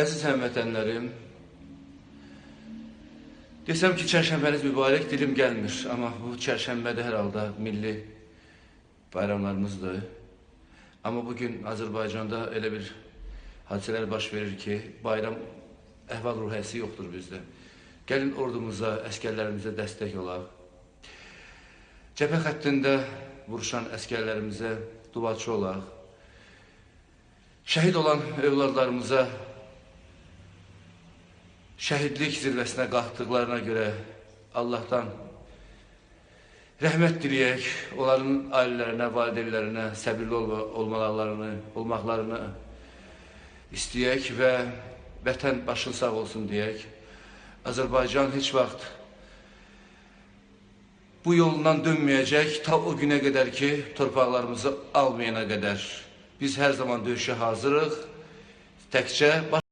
Əziz həmvətənlərim, desəm ki, çərşənbəniz mübarək, dilim gəlmir. Amma bu çərşənbədə hər halda milli bayramlarımızdır. Amma bugün Azərbaycanda elə bir hadisələr baş verir ki, bayram əhval-ruhiyyəsi yoxdur bizdə. Gəlin ordumuza, əskərlərimizə dəstək olaq. Cəbhə xəttində vuruşan əskərlərimizə duaçı olaq. Şəhid olan övladlarımıza şəhidlik zirvəsinə qalxdıqlarına görə Allahdan rəhmət diləyək, onların ailələrinə, valideynlərinə səbirli olmaqlarını istəyək və vətən başın sağ olsun deyək. Azərbaycan heç vaxt bu yolundan dönməyəcək, ta o günə qədər ki, torpaqlarımızı almayana qədər. Biz hər zaman döyüşə hazırıq, təkcə